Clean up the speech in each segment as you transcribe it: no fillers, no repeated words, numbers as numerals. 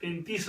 33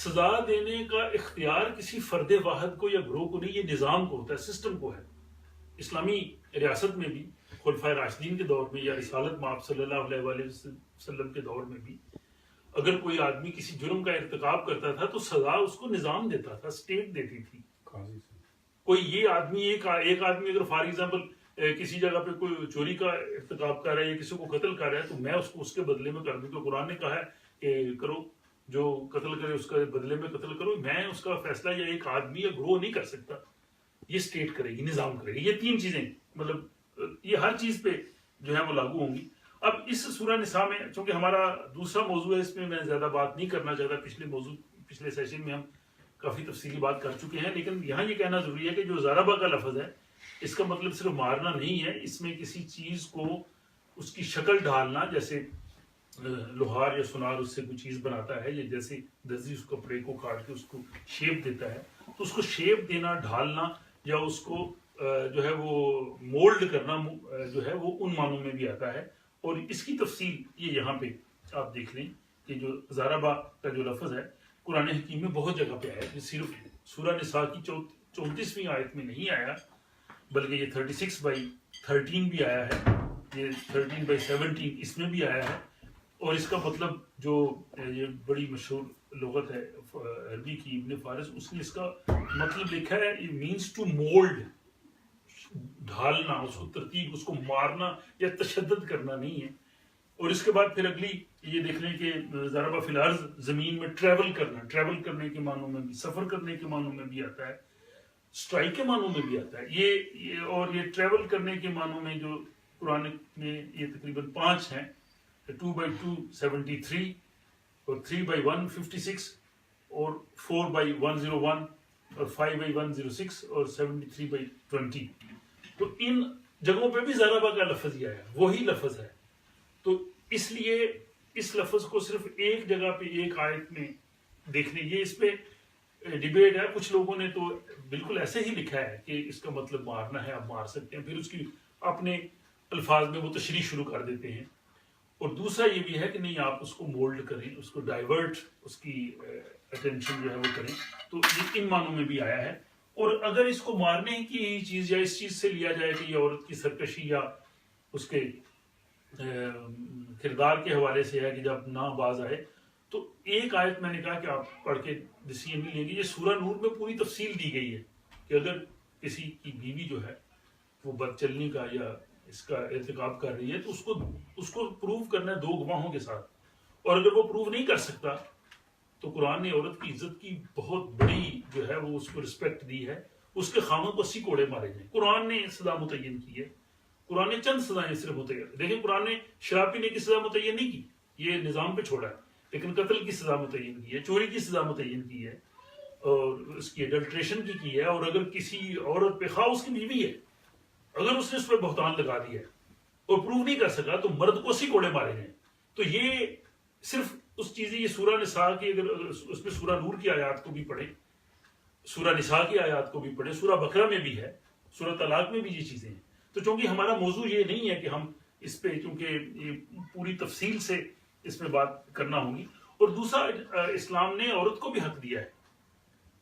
سزا دینے کا اختیار کسی فرد واحد کو یا گروہ کو نہیں، یہ نظام کو ہوتا ہے، سسٹم کو ہے. اسلامی ریاست میں بھی خلفائے راشدین کے دور میں یا رسالت مآب صلی اللہ علیہ وآلہ وسلم کے دور میں بھی اگر کوئی آدمی کسی جرم کا ارتکاب کرتا تھا تو سزا اس کو نظام دیتا تھا، اسٹیٹ دیتی تھی. کوئی یہ آدمی ایک آدمی اگر فار ایگزامپل کسی جگہ پہ کوئی چوری کا ارتکاب کر رہا ہے یا کسی کو قتل کر رہا ہے تو میں اس کو اس کے بدلے میں کر دوں. تو قرآن نے کہا ہے کہ کرو، جو قتل کرے اس کا بدلے میں قتل کرو. میں اس کا فیصلہ یا ایک آدمی یا گروہ نہیں کر سکتا، یہ اسٹیٹ کرے گی، نظام کرے گی. یہ 3 چیزیں مطلب یہ ہر چیز پہ جو ہے وہ لاگو ہوں گی. اب اس سورہ نساء میں چونکہ ہمارا دوسرا موضوع ہے، اس میں زیادہ بات نہیں کرنا چاہتا. پچھلے سیشن میں ہم کافی تفصیلی بات کر چکے ہیں، لیکن یہاں یہ کہنا ضروری ہے کہ جو ضربہ کا لفظ ہے اس کا مطلب صرف مارنا نہیں ہے. اس میں کسی چیز کو اس کی شکل ڈھالنا، جیسے لوہار یا سونار اس سے کوئی چیز بناتا ہے، یا جیسے درزی اس کپڑے کو کاٹ کے اس کو شیپ دیتا ہے، تو اس کو شیپ دینا، ڈھالنا یا اس کو جو ہے وہ مولڈ کرنا جو ہے وہ ان معنوں میں بھی آتا ہے. اور اس کی تفصیل یہ یہاں پہ آپ دیکھ لیں کہ جو ضربہ کا جو لفظ ہے قرآن حکیم میں بہت جگہ پہ آیا ہے. صرف سورہ نساء کی 34ویں آیت میں نہیں آیا، بلکہ یہ 36/13 بھی آیا ہے، یہ 13/17 اس میں بھی آیا ہے. اور اس کا مطلب جو یہ بڑی مشہور لغت ہے عربی کی، ابن فارس، اس نے اس کا مطلب لکھا ہے it means to mold، ڈھالنا، اس کو ترتیب، اس کو مارنا یا تشدد کرنا نہیں ہے. اور اس کے بعد پھر اگلی یہ دیکھ لیں کہ ضربہ فی الارض، زمین میں ٹریول کرنا، ٹریول کرنے کے معنوں میں بھی، سفر کرنے کے معنوں میں بھی آتا ہے، اسٹرائک کے معنوں میں بھی آتا ہے. یہ اور یہ ٹریول کرنے کے معنوں میں جو قرآن میں یہ تقریباً 5 ہیں، 2/2 73 اور 3/1 56 اور 4/101 اور 5/106 اور 73/20. تو ان جگہوں پہ بھی ضربہ کا لفظ ہی آیا، وہی لفظ ہے. تو اس لیے اس لفظ کو صرف ایک جگہ پہ ایک آیت میں دیکھنے، یہ اس پہ ڈیبیٹ ہے. کچھ لوگوں نے تو بالکل ایسے ہی لکھا ہے کہ اس کا مطلب مارنا ہے، آپ مار سکتے ہیں، پھر اس کی اپنے الفاظ میں وہ تشریح شروع کر دیتے ہیں. اور دوسرا یہ بھی ہے کہ نہیں، آپ اس کو مولڈ کریں، اس کو ڈائیورٹ، اس کی اٹینشن جو ہے وہ کریں. تو یہ ان معنوں میں بھی آیا ہے. اور اگر اس کو مارنے کی چیز یا اس چیز سے لیا جائے کہ یہ عورت کی سرکشی یا اس کے کردار کے حوالے سے ہے کہ جب نہ باز آئے، تو ایک آیت میں نے کہا کہ آپ پڑھ کے ڈیسیژن نہیں لیں گے. یہ سورہ نور میں پوری تفصیل دی گئی ہے کہ اگر کسی کی بیوی جو ہے وہ بد چلنی کا یا اس کا ارتکاب کر رہی ہے تو اس کو پروف کرنا ہے 2 گواہوں کے ساتھ. اور اگر وہ پروف نہیں کر سکتا تو قرآن نے عورت کی عزت کی بہت بڑی جو ہے وہ اس کو رسپیکٹ دی ہے. اس کے خامد کو 80 کوڑے مارے جائیں. قرآن نے سزا متعین کی ہے. قرآن نے چند سزائیں صرف متعین، دیکھیں قرآن نے شراب پینے کی سزا متعین نہیں کی، یہ نظام پہ چھوڑا ہے، لیکن قتل کی سزا متعین کی ہے، چوری کی سزا متعین کی ہے، اور اس کی ایڈلٹریشن کی ہے. اور اگر کسی عورت پہ، خواہ اس کی بیوی ہے، اگر اس نے اس پہ بہتان لگا دیا ہے اور پروف نہیں کر سکا تو مرد کو 80 کوڑے مارے جائیں. تو یہ صرف اس چیز، یہ سورہ نساء کی، اگر اس میں سورہ نور کی آیات کو بھی پڑھیں، سورہ نساء کی آیات کو بھی پڑھیں، سورہ بقرہ میں بھی ہے، سورہ طلاق میں بھی یہ چیزیں ہیں. تو چونکہ ہمارا موضوع یہ نہیں ہے کہ ہم اس پہ، چونکہ یہ پوری تفصیل سے اس میں بات کرنا ہوگی. اور دوسرا، اسلام نے عورت کو بھی حق دیا ہے.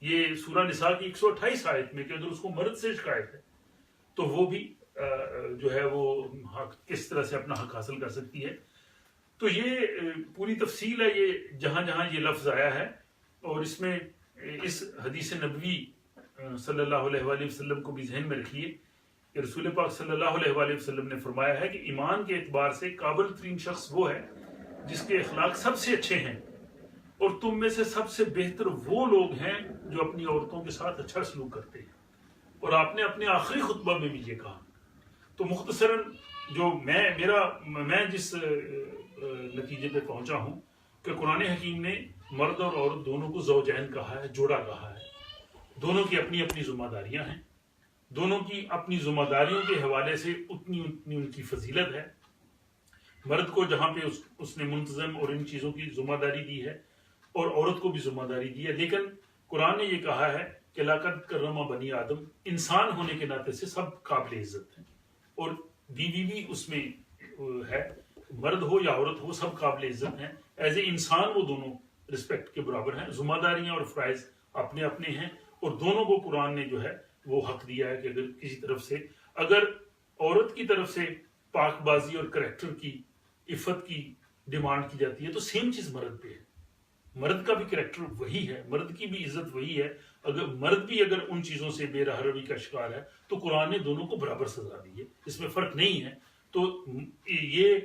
یہ سورہ نساء کی 128 آیت میں کہ اگر اس کو مرد سے شکایت ہے تو وہ بھی جو ہے وہ حق کس طرح سے اپنا حق حاصل کر سکتی ہے. تو یہ پوری تفصیل ہے، یہ جہاں جہاں یہ لفظ آیا ہے. اور اس میں اس حدیث نبوی صلی اللہ علیہ وآلہ وسلم کو بھی ذہن میں رکھیے کہ رسول پاک صلی اللہ علیہ وآلہ وسلم نے فرمایا ہے کہ ایمان کے اعتبار سے قابل ترین شخص وہ ہے جس کے اخلاق سب سے اچھے ہیں، اور تم میں سے سب سے بہتر وہ لوگ ہیں جو اپنی عورتوں کے ساتھ اچھا سلوک کرتے ہیں. اور آپ نے اپنے آخری خطبہ میں بھی یہ کہا. تو مختصراً جو میں جس نتیجے پہ پہنچا ہوں کہ قرآن حکیم نے مرد اور عورت دونوں کو زوجین کہا ہے، جوڑا کہا ہے. دونوں کی اپنی اپنی ذمہ داریاں ہیں، دونوں کی اپنی ذمہ داریوں کے حوالے سے اتنی ان کی فضیلت ہے. مرد کو جہاں پہ اس نے منتظم اور ان چیزوں کی ذمہ داری دی ہے، اور عورت کو بھی ذمہ داری دی ہے. لیکن قرآن نے یہ کہا ہے کہ لقد کرم بنی آدم، انسان ہونے کے ناطے سے سب قابل عزت ہیں، اور بیوی بھی اس میں ہے، مرد ہو یا عورت ہو سب قابل عزت ہیں. ایز اے انسان وہ دونوں رسپیکٹ کے برابر ہیں. ذمہ داریاں اور فرائض اپنے اپنے ہیں, اور دونوں کو قرآن نے جو ہے وہ حق دیا ہے کہ اگر کسی طرف سے, اگر عورت کی طرف سے پاک بازی اور کریکٹر کی عفت کی ڈیمانڈ کی جاتی ہے تو سیم چیز مرد پہ ہے. مرد کا بھی کریکٹر وہی ہے, مرد کی بھی عزت وہی ہے. اگر مرد بھی اگر ان چیزوں سے بے راہ روی کا شکار ہے تو قرآن نے دونوں کو برابر سزا دی ہے, اس میں فرق نہیں ہے. تو یہ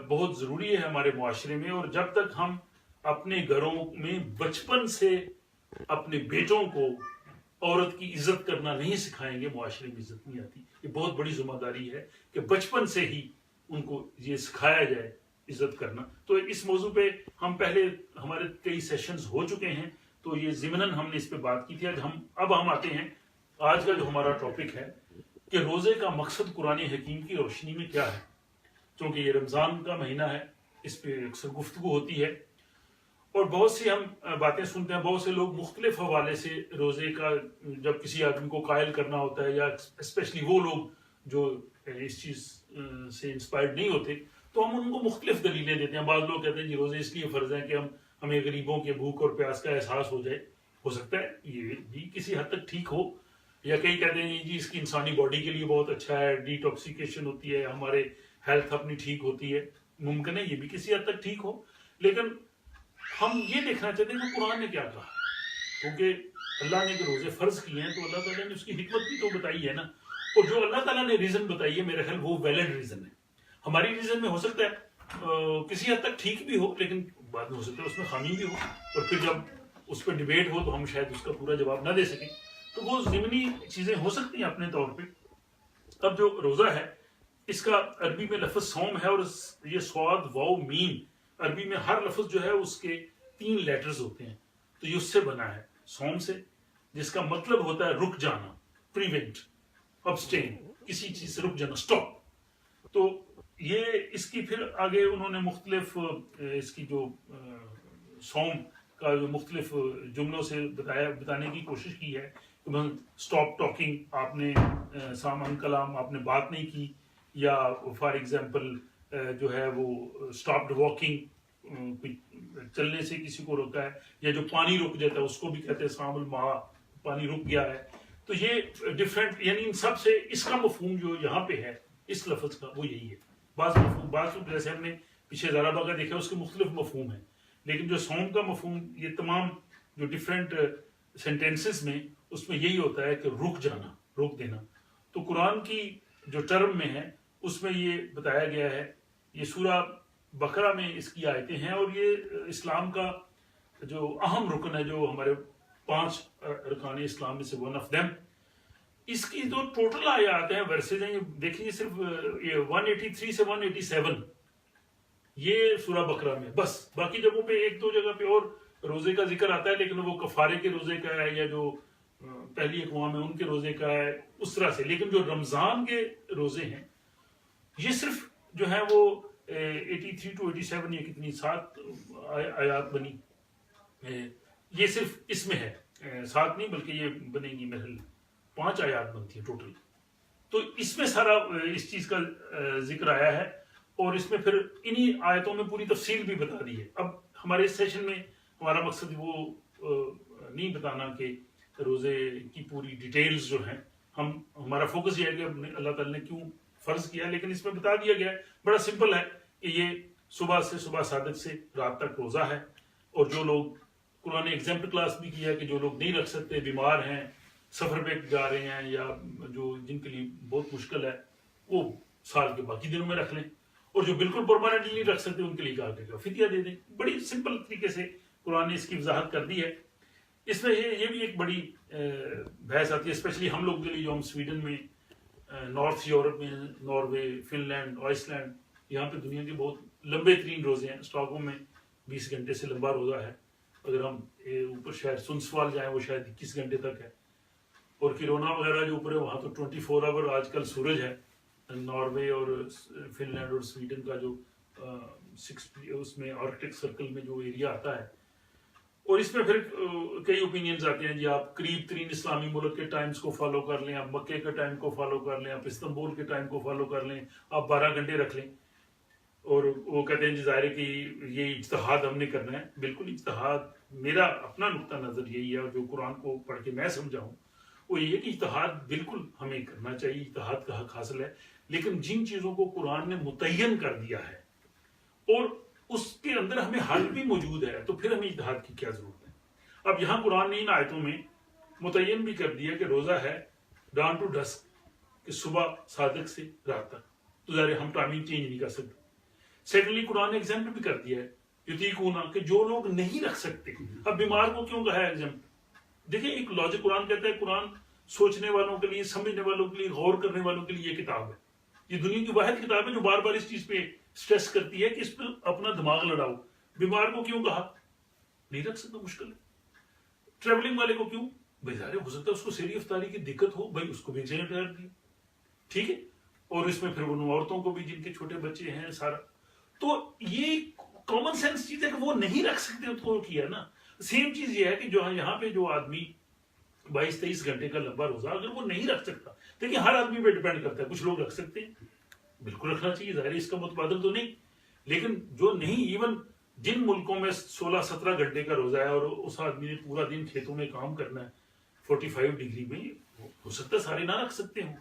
بہت ضروری ہے ہمارے معاشرے میں, اور جب تک ہم اپنے گھروں میں بچپن سے اپنے بیٹوں کو عورت کی عزت کرنا نہیں سکھائیں گے, معاشرے میں عزت نہیں آتی. یہ بہت بڑی ذمہ داری ہے کہ بچپن سے ہی ان کو یہ سکھایا جائے عزت کرنا. تو اس موضوع پہ ہم پہلے ہمارے کئی سیشنز ہو چکے ہیں, تو یہ ضمناً ہم نے اس پہ بات کی تھی. اب ہم آتے ہیں آج کا جو ہمارا ٹاپک ہے کہ روزے کا مقصد قرآن حکیم کی روشنی میں کیا ہے. چونکہ یہ رمضان کا مہینہ ہے, اس پہ اکثر گفتگو ہوتی ہے اور بہت سی ہم باتیں سنتے ہیں. بہت سے لوگ مختلف حوالے سے روزے کا جب کسی آدمی کو قائل کرنا ہوتا ہے, یا اسپیشلی وہ لوگ جو اس چیز سے انسپائرڈ نہیں ہوتے, تو ہم ان کو مختلف دلیلیں دیتے ہیں. بعض لوگ کہتے ہیں جی روزے اس لیے فرض ہے کہ ہمیں غریبوں کے بھوک اور پیاس کا احساس ہو جائے. ہو سکتا ہے یہ بھی کسی حد تک ٹھیک ہو, یا کئی کہتے ہیں جی اس کی انسانی باڈی کے لیے بہت اچھا ہے, ڈیٹاکسیکیشن ہوتی ہے, ہمارے ہیلتھ اپنی ٹھیک ہوتی ہے. ممکن ہے یہ بھی کسی حد تک ٹھیک ہو, لیکن ہم یہ دیکھنا چاہتے ہیں کہ قرآن نے کیا کہا. کیونکہ اللہ نے جو روزے فرض کیے ہیں تو اللہ تعالیٰ نے اس کی حکمت بھی تو بتائی ہے نا, اور جو اللہ تعالیٰ نے ریزن بتائی ہے میرا خیال وہ ویلڈ ریزن ہے. ہماری ریزن میں ہو سکتا ہے کسی حد تک ٹھیک بھی ہو, لیکن بعد میں ہو سکتا ہے اس میں خامی بھی ہو, اور پھر جب اس پہ ڈیبیٹ ہو تو ہم شاید اس کا پورا جواب نہ دے سکیں. تو وہ ضمنی چیزیں ہو سکتی ہیں اپنے طور پہ. اب جو روزہ ہے اس کا عربی میں لفظ صوم ہے, اور یہ صاد واو میم عربی میں ہر لفظ جو ہے اس کے 3 لیٹرز ہوتے ہیں. تو یہ اس سے بنا ہے صوم سے, جس کا مطلب ہوتا ہے رک جانا, پریونٹ, ابسٹین, کسی چیز سے رک جانا, سٹاپ. تو یہ اس کی پھر آگے انہوں نے مختلف اس کی جو صوم کا جو مختلف جملوں سے بتانے کی کوشش کی ہے کہ سٹاپ ٹاکنگ, آپ نے سامان کلام آپ نے بات نہیں کی, یا فار ایگزامپل جو ہے وہ سٹاپڈ واکنگ, چلنے سے کسی کو روکا ہے, یا جو پانی رک جاتا ہے اس کو بھی کہتے ہیں سام الماء, پانی رک گیا ہے. تو یہ ڈفرینٹ, یعنی ان سب سے اس کا مفہوم جو یہاں پہ ہے اس لفظ کا وہ یہی ہے. بعض جیسے ہم نے پیچھے ذرا کا دیکھا اس کے مختلف مفہوم ہیں, لیکن جو صوم کا مفہوم یہ تمام جو ڈفرینٹ سینٹینسز میں اس میں یہی ہوتا ہے کہ رک جانا, روک دینا. تو قرآن کی جو ٹرم میں ہے اس میں یہ بتایا گیا ہے. یہ سورہ بقرہ میں اس کی آیتیں ہیں, اور یہ اسلام کا جو اہم رکن ہے, جو ہمارے 5 ارکان اسلام میں سے ون آف دیم. اس کی جو ٹوٹل آیات ہیں, ورسز ہیں, یہ دیکھیے صرف یہ 183 سے 187 یہ سورہ بقرہ میں بس. باقی جگہوں پہ 1-2 جگہ پہ اور روزے کا ذکر آتا ہے, لیکن وہ کفارے کے روزے کا ہے, یا جو پہلی اقوام ہے ان کے روزے کا ہے, اس طرح سے. لیکن جو رمضان کے روزے ہیں یہ صرف جو ہے وہ 83 to 87, یہ کتنی 7 آیات بنی, یہ صرف اس میں ہے, 7 نہیں بلکہ یہ بنے گی محل 5 آیات بنتی ہے ٹوٹل. تو اس میں سارا اس چیز کا ذکر آیا ہے, اور اس میں پھر انہی آیتوں میں پوری تفصیل بھی بتا دی ہے. اب ہمارے اس سیشن میں ہمارا مقصد وہ نہیں بتانا کہ روزے کی پوری ڈیٹیلز جو ہیں, ہمارا فوکس یہ ہے کہ اللہ تعالیٰ نے کیوں فرض کیا, لیکن اس میں بتا دیا گیا ہے بڑا سمپل ہے کہ یہ صبح صادق سے رات تک روزہ ہے. اور جو لوگ, قرآن نے ایگزامپل کلاس بھی کیا کہ جو لوگ نہیں رکھ سکتے, بیمار ہیں, سفر پہ جا رہے ہیں, یا جو جن کے لیے بہت مشکل ہے, وہ سال کے باقی دنوں میں رکھ لیں. اور جو بالکل پرماننٹلی نہیں رکھ سکتے ان کے لیے کہا کہ فدیہ دے دیں. بڑی سمپل طریقے سے قرآن نے اس کی وضاحت کر دی ہے. اس میں یہ بھی ایک بڑی بحث آتی ہے, اسپیشلی ہم لوگ کے لیے جو ہم سویڈن میں, نارتھ یورپ میں, Norway, Finland, Iceland, یہاں پہ دنیا کے بہت لمبے ترین روزے ہیں. اسٹاک ہوم میں 20 گھنٹے سے لمبا روزہ ہے. اگر ہم اوپر شہر سنسوال جائیں وہ شاید 21 گھنٹے تک ہے. اور کرونا وغیرہ جو اوپر ہے وہاں تو 24 آور آج کل سورج ہے. ناروے اور فن لینڈ اور سویڈن کا جو اس میں آرکٹک سرکل میں جو ایریا آتا ہے, اور اس میں پھر کئی اوپینینز آتے ہیں. جی آپ قریب ترین اسلامی ملک کے ٹائمز کو فالو کر لیں, آپ مکے کے ٹائم کو فالو کر لیں, آپ استنبول کے ٹائم کو فالو کر لیں, آپ 12 گھنٹے رکھ لیں. اور وہ کہتے ہیں ظاہر ہے کہ یہ اجتہاد ہم نے کرنا ہے. بالکل اجتہاد میرا اپنا نقطہ نظر یہی ہے, اور جو قرآن کو پڑھ کے میں سمجھا ہوں وہ یہ ہے کہ اجتہاد بالکل ہمیں کرنا چاہیے, اجتہاد کا حق حاصل ہے, لیکن جن چیزوں کو قرآن نے متعین کر دیا ہے اور اس کے اندر ہمیں حل بھی موجود ہے تو پھر ہمیں اجتہاد کی کیا ضرورت ہے. اب یہاں قرآن نے ان آیتوں میں متعین بھی کر دیا کہ روزہ ہے ڈان ٹو ڈسک, کہ صبح صادق سے رات تک, تو ظاہر ہم ٹائمنگ چینج نہیں کر سکتے. سیکنڈلی قرآن نے ایگزامپل بھی کر دیا ہے یتیقونا, کہ جو لوگ نہیں رکھ سکتے. اب بیمار کو کیوں کہا ہے ایگزامپل؟ دیکھیں ایک لاجک قرآن کہتا ہے, قرآن سوچنے والوں کے لیے, سمجھنے والوں کے لیے, غور کرنے والوں کے لیے یہ کتاب ہے. یہ دنیا کی واحد کتاب ہے جو بار بار اس چیز پہ سٹریس کرتی ہے کہ اس پہ اپنا دماغ لڑاؤ. بیمار کو کیوں کہا؟ نہیں رکھ سکتا, مشکل ہے. ٹریولنگ والے کو کیوں؟ بھائی ظاہر ہو سکتا ہے اس کو سیری افطاری کی دقت ہو, بھائی اس کو بھی ایگزامپل کر دیا, ٹھیک ہے. اور اس میں پھر ان عورتوں کو بھی جن کے چھوٹے بچے ہیں سارا. تو یہ کامن سینس چیز ہے کہ وہ نہیں رکھ سکتے تو کیا نا. سیم چیز یہ ہے کہ جو یہاں پہ جو آدمی 22-23 گھنٹے کا لمبا روزہ اگر وہ نہیں رکھ سکتا, دیکھیں ہر آدمی پہ ڈیپینڈ کرتا ہے, کچھ لوگ رکھ سکتے ہیں, بالکل رکھنا چاہیے, ظاہر اس کا متبادل تو نہیں, لیکن جو نہیں, ایون جن ملکوں میں 16-17 گھنٹے کا روزہ ہے اور اس آدمی نے پورا دن کھیتوں میں کام کرنا ہے 45 ڈگری میں, ہو سکتا ہے سارے نہ رکھ سکتے ہوں,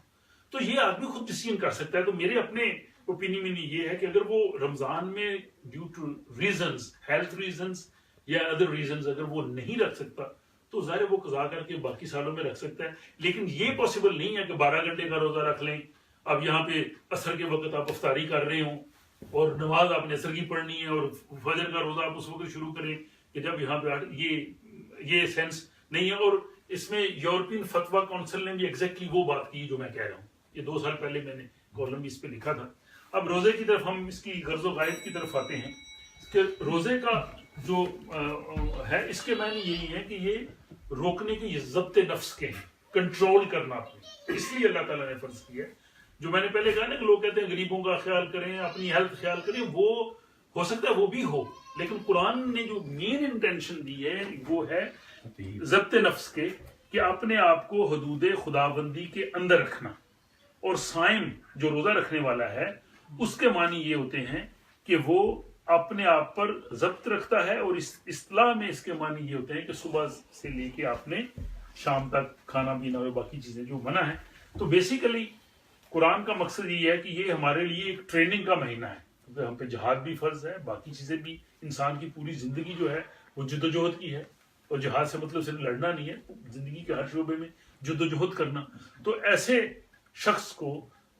تو یہ آدمی خود ڈسیزن کر سکتا ہے. تو میرے اپنے اوپینین میں یہ ہے کہ اگر وہ رمضان میں due two reasons, health reasons یا ادر ریزنز اگر وہ نہیں رکھ سکتا تو ظاہر وہ قضا کر کے باقی سالوں میں رکھ سکتا ہے. لیکن یہ پاسبل نہیں ہے کہ 12 گھنٹے کا روزہ رکھ لیں, اب یہاں پہ عصر کے وقت آپ افطاری کر رہے ہوں اور نماز آپ نے عصر کی پڑھنی ہے اور فجر کا روزہ آپ اس وقت شروع کریں کہ جب یہاں پہ یہ سینس نہیں ہے. اور اس میں یورپین فتویٰ کونسل نے بھی ایگزیکٹلی وہ بات کی جو میں کہہ رہا ہوں. یہ 2 سال پہلے میں نے کالم بھی اس پہ لکھا تھا. اب روزے کی طرف ہم اس کی غرض و غائب کی طرف آتے ہیں کہ روزے کا جو ہے اس کے معنی یہی ہے کہ یہ روکنے کے, یہ ضبط نفس کے ہیں, کنٹرول کرنا اپنے, اس لیے اللہ تعالیٰ نے فرض کیا ہے. جو میں نے پہلے کہا نا کہ لوگ کہتے ہیں غریبوں کا خیال کریں, اپنی ہیلتھ خیال کریں, وہ ہو سکتا ہے وہ بھی ہو, لیکن قرآن نے جو مین انٹینشن دی ہے وہ ہے ضبط نفس کے, کہ اپنے آپ کو حدود خداوندی کے اندر رکھنا. اور صائم جو روزہ رکھنے والا ہے اس کے معنی یہ ہوتے ہیں کہ وہ اپنے آپ پر ضبط رکھتا ہے, اور اس اصطلاح میں اس کے معنی یہ ہوتے ہیں کہ صبح سے لے کے آپ نے شام تک کھانا پینا اور باقی چیزیں جو منع ہے. تو بیسیکلی قرآن کا مقصد یہ ہے کہ یہ ہمارے لیے ایک ٹریننگ کا مہینہ ہے, کیونکہ ہم پہ جہاد بھی فرض ہے, باقی چیزیں بھی. انسان کی پوری زندگی جو ہے وہ جدوجہد کی ہے, اور جہاد سے مطلب صرف لڑنا نہیں ہے, زندگی کے ہر شعبے میں جدوجہد کرنا. تو ایسے شخص کو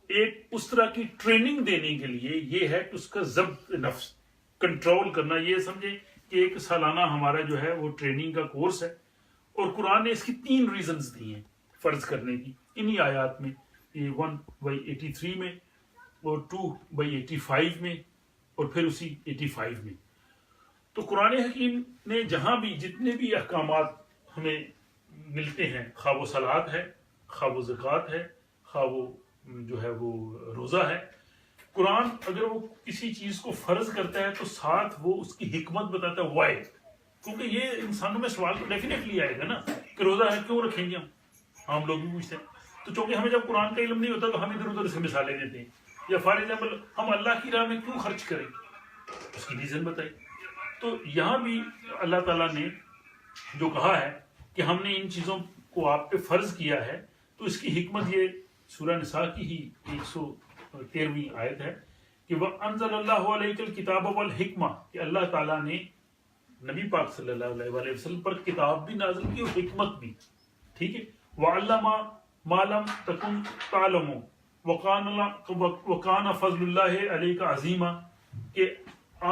ایک اس طرح کی ٹریننگ دینے کے لیے یہ ہے کہ اس کا ضبط نفس کنٹرول کرنا. یہ سمجھیں کہ ایک سالانہ ہمارا جو ہے وہ ٹریننگ کا کورس ہے, اور قرآن نے اس کی 3 ریزنز دی ہیں فرض کرنے کی انہی آیات میں, 1/83 میں اور 2/85 میں اور پھر اسی 85 میں. تو قرآن حکیم نے جہاں بھی جتنے بھی احکامات ہمیں ملتے ہیں, خواہ وہ صلاۃ ہے, خواہ وہ زکوٰۃ ہے, خواہ وہ جو ہے وہ روزہ ہے, قرآن اگر وہ کسی چیز کو فرض کرتا ہے تو ساتھ وہ اس کی حکمت بتاتا ہے, وائی. کیونکہ یہ انسانوں میں سوال تو ڈیفینیٹلی آئے گا نا کہ روزہ ہے کیوں رکھیں گے ہم لوگ بھی پوچھتے ہیں. تو چونکہ ہمیں جب قرآن کا علم نہیں ہوتا تو ہم ادھر ادھر سے مثالیں دیتے ہیں, یا فار ایگزامپل ہم اللہ کی راہ میں کیوں خرچ کریں, اس کی ریزن بتائی. تو یہاں بھی اللہ تعالیٰ نے جو کہا ہے کہ ہم نے ان چیزوں کو آپ پہ فرض کیا ہے, تو اس کی حکمت یہ سورہ نساء کی ہی 113ویں آیت ہے کہ وَأَنزَلَ اللَّهُ عَلَيْكَ الْكِتَابَ وَالْحِكْمَةَ, کہ اللہ تعالیٰ نے نبی پاک صلی اللہ علیہ وسلم پر کتاب بھی نازل کی اور حکمت بھی, ٹھیک ہے. وَعَلَّمَ مَا لَمْ تَكُنْ تَعْلَمُ وَكَانَ فَضْلُ اللَّهِ عَلَيْكَ عَظِيمًا, کہ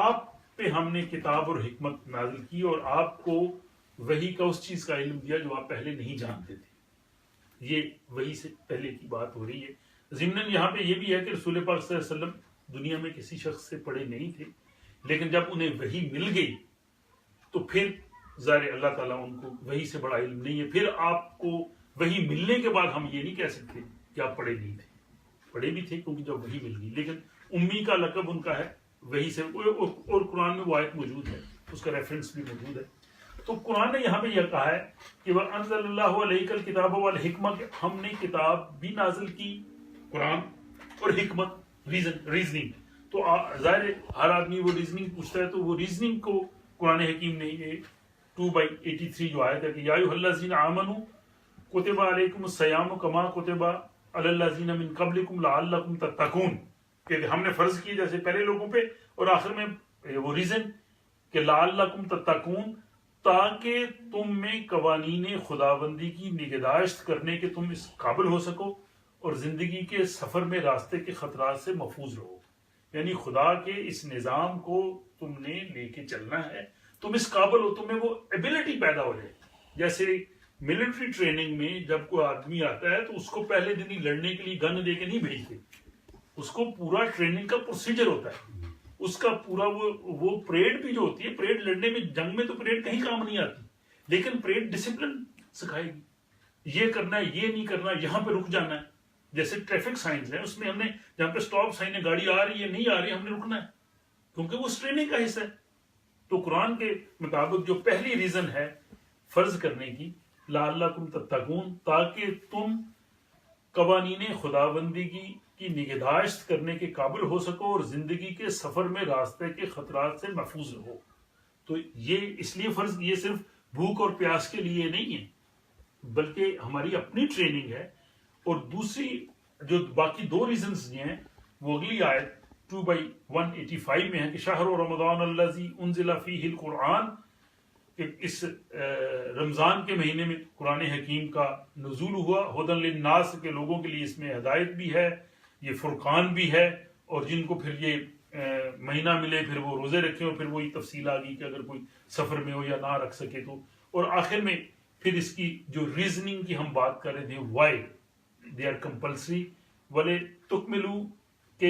آپ پہ ہم نے کتاب اور حکمت نازل کی اور آپ کو وحی کا اس چیز کا علم دیا جو آپ پہلے نہیں جانتے تھے. یہ وحی سے پہلے کی بات ہو رہی ہے. ضمناً یہاں پہ یہ بھی ہے کہ رسول پاک صلی اللہ علیہ وسلم دنیا میں کسی شخص سے پڑھے نہیں تھے, لیکن جب انہیں وحی مل گئی تو پھر ظاہر اللہ تعالیٰ ان کو وحی سے بڑا علم نہیں ہے. پھر آپ کو وحی ملنے کے بعد ہم یہ نہیں کہہ سکتے کہ آپ پڑھے نہیں تھے, پڑھے بھی تھے کیونکہ جب وحی مل گئی, لیکن امی کا لقب ان کا ہے وحی سے, اور قرآن میں وہ آیت موجود ہے, اس کا ریفرنس بھی موجود ہے. تو قرآن نے یہاں پہ یہ کہا ہے کہ وَأَنزَلَ اللَّهُ عَلَيْكَ الْكِتَابَ وَالْحِكْمَةَ, کہ ہم نے کتاب بھی نازل کی, قرآن اور حکمت, ریزننگ. تو ظاہر ہر آدمی وہ ریزننگ پوچھتا ہے، تو وہ ریزننگ کو قرآن حکیم نے یہ 2/83 جو آیت ہے کہ یا ایھا الذین آمنوا کتب علیکم الصیام کما کتب علی الذین من قبلکم لعلکم تتقون، کہ ہم نے فرض کی جیسے پہلے لوگوں پہ، اور آخر میں وہ ریزن کہ لعلکم تتقون، تاکہ تم میں قوانین خداوندی کی نگہداشت کرنے کے تم اس قابل ہو سکو اور زندگی کے سفر میں راستے کے خطرات سے محفوظ رہو. یعنی خدا کے اس نظام کو تم نے لے کے چلنا ہے، تم اس قابل ہو، تمہیں وہ ایبلٹی پیدا ہو جائے. جیسے ملٹری ٹریننگ میں جب کوئی آدمی آتا ہے تو اس کو پہلے دن ہی لڑنے کے لیے گن دے کے نہیں بھیجتے، اس کو پورا ٹریننگ کا پروسیجر ہوتا ہے، اس کا پورا وہ پریڈ بھی جو ہوتی ہے، پریڈ لڑنے میں، جنگ میں تو پریڈ کہیں کام نہیں آتی، لیکن پریڈ ڈسپلن سکھائے گی، یہ کرنا ہے، یہ نہیں کرنا، یہاں پہ رک جانا ہے. جیسے ٹریفک سائنز ہیں، اس میں ہم نے جہاں پہ سٹاپ سائن ہے، گاڑی آ رہی ہے نہیں آ رہی، ہم نے رکنا ہے کیونکہ وہ اس ٹریننگ کا حصہ ہے. تو قرآن کے مطابق جو پہلی ریزن ہے فرض کرنے کی، لعلکم تتقون، تاکہ تم قوانین خداوندی کی نگہداشت کرنے کے قابل ہو سکو اور زندگی کے سفر میں راستے کے خطرات سے محفوظ رہو. تو یہ اس لیے فرض، یہ صرف بھوک اور پیاس کے لیے نہیں ہے بلکہ ہماری اپنی ٹریننگ ہے. اور دوسری جو باقی دو ریزنز ہیں وہ اگلی آیت 2/185 میں ہے کہ شہر رمضان الذی انزل فیہ القرآن، کہ اس رمضان کے مہینے میں قرآن حکیم کا نزول ہوا، ہدی للناس، کے لوگوں کے لیے اس میں ہدایت بھی ہے، یہ فرقان بھی ہے، اور جن کو پھر یہ مہینہ ملے پھر وہ روزے رکھیں، اور پھر وہی تفصیل آ گئی کہ اگر کوئی سفر میں ہو یا نہ رکھ سکے تو. اور آخر میں پھر اس کی جو ریزننگ کی ہم بات کر رہے تھے، وائی دے آر کمپلسری وَلَے تُکْمِلُوا، کہ